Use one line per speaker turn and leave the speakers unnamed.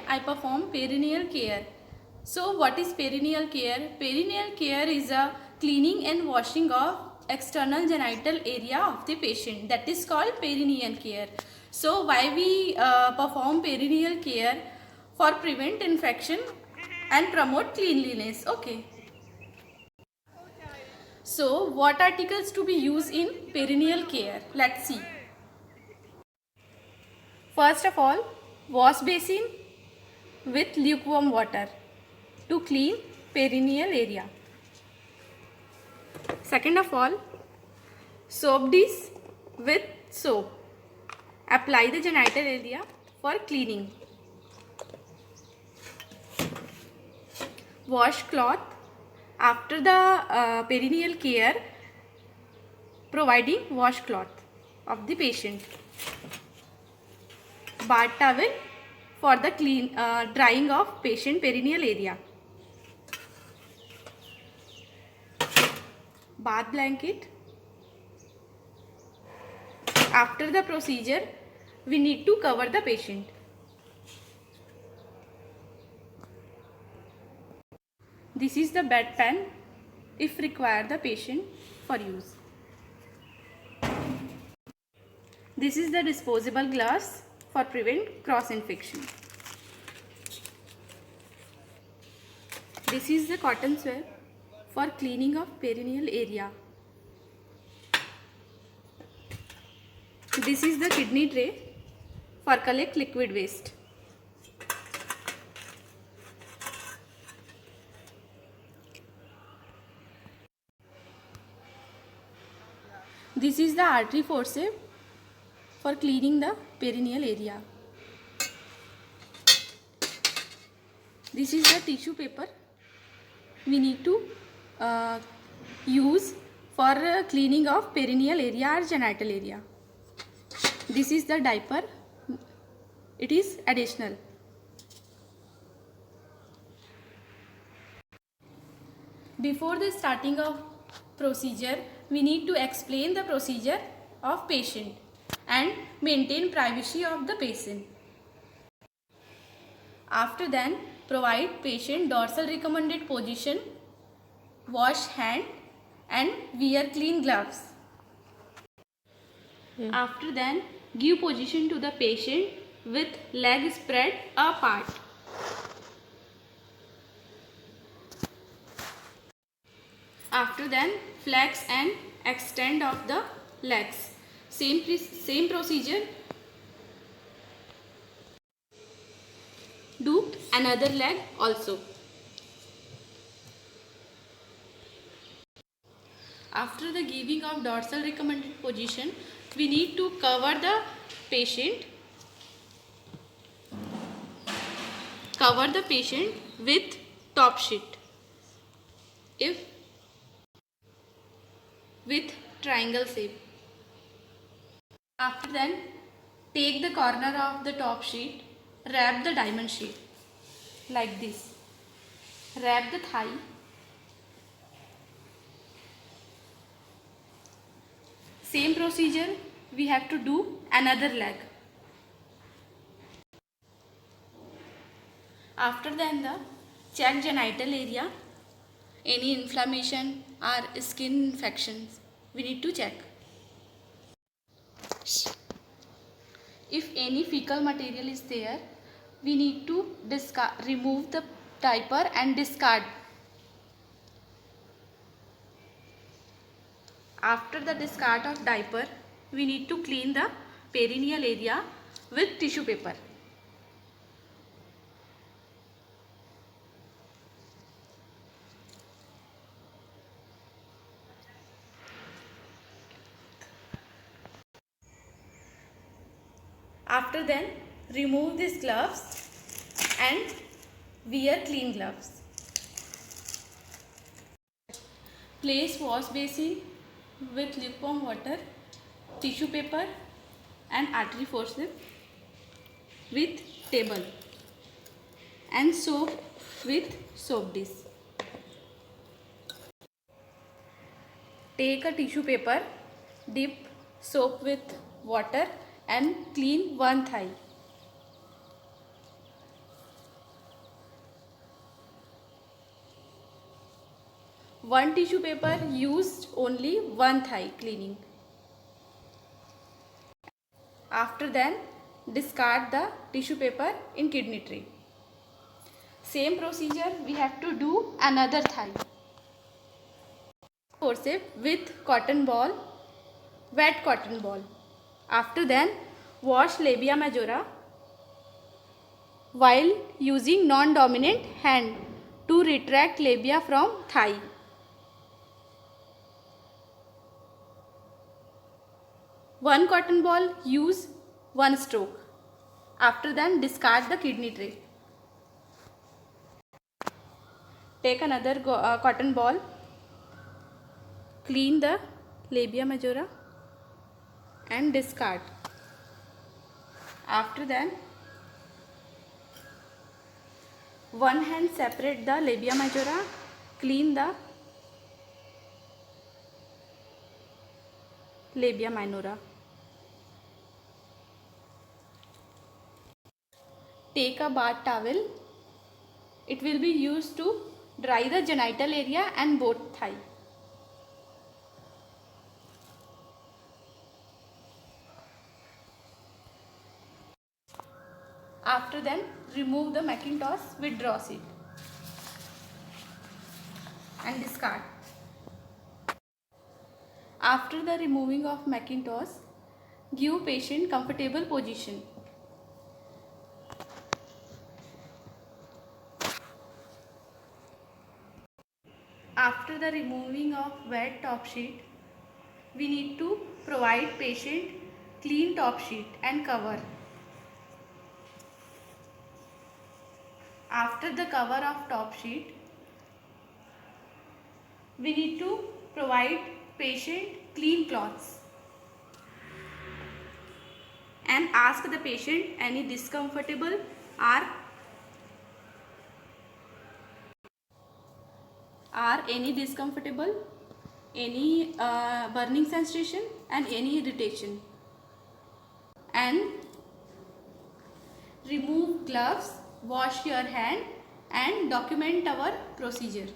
I perform perineal care. So what is perineal care? Perineal care is a cleaning and washing of external genital area of the patient. That is called perineal care. So why we perform perineal care? For prevent infection and promote cleanliness. Okay. So what articles to be used in perineal care? Let's see. First of all, wash basin with lukewarm water to clean perineal area. Second of all, soap dish with soap. Apply the genital area for cleaning. Wash cloth after the perineal care, providing washcloth of the patient. Bath towel for the drying of patient perineal area. Bath blanket. After the procedure, we need to cover the patient. This is the bedpan if require the patient for use. This is the disposable glass for prevent cross infection. This is the cotton swab for cleaning of perineal area. This is the kidney tray for collect liquid waste. This is the artery forceps for cleaning the perineal area. This is the tissue paper we need to use for cleaning of perineal area or genital area. This is the diaper. It is additional. Before the starting of procedure, we need to explain the procedure of patient and maintain privacy of the patient. After then, provide patient dorsal recommended position, wash hand and wear clean gloves. After then, give position to the patient with leg spread apart. After then, flex and extend of the legs. Same procedure. Do another leg also. After the giving of dorsal recommended position, we need to cover the patient. Cover the patient with top sheet. With triangle shape. After then, take the corner of the top sheet, wrap the diamond sheet like this. Wrap the thigh. Same procedure we have to do another leg. After then, check genital area. Any inflammation or skin infections we need to check. If any fecal material is there, we need to remove the diaper and discard. After the discard of diaper, we need to clean the perineal area with tissue paper. After then, remove these gloves and wear clean gloves. Place wash basin with lukewarm water, tissue paper and artery forceps with table and soap with soap dish. Take a tissue paper, dip soap with water and clean one thigh. One tissue paper used only one thigh cleaning. After then, discard the tissue paper in kidney tray. Same procedure we have to do another thigh. Forceps with cotton ball, wet cotton ball. After then, wash labia majora while using non-dominant hand to retract labia from thigh. One cotton ball, use one stroke. After then, discard the kidney tray. Take another cotton ball, clean the labia majora and discard. After that, one hand separate the labia majora, clean the labia minora. Take a bath towel. It will be used to dry the genital area and both thigh. After then, remove the Macintosh with draw sheet and discard. After the removing of Macintosh, give patient comfortable position. After the removing of wet top sheet, we need to provide patient clean top sheet and cover. After the cover of top sheet, we need to provide patient clean cloths and ask the patient any discomfortable or any discomfortable, any burning sensation and any irritation, and remove gloves, wash your hand and document our procedure.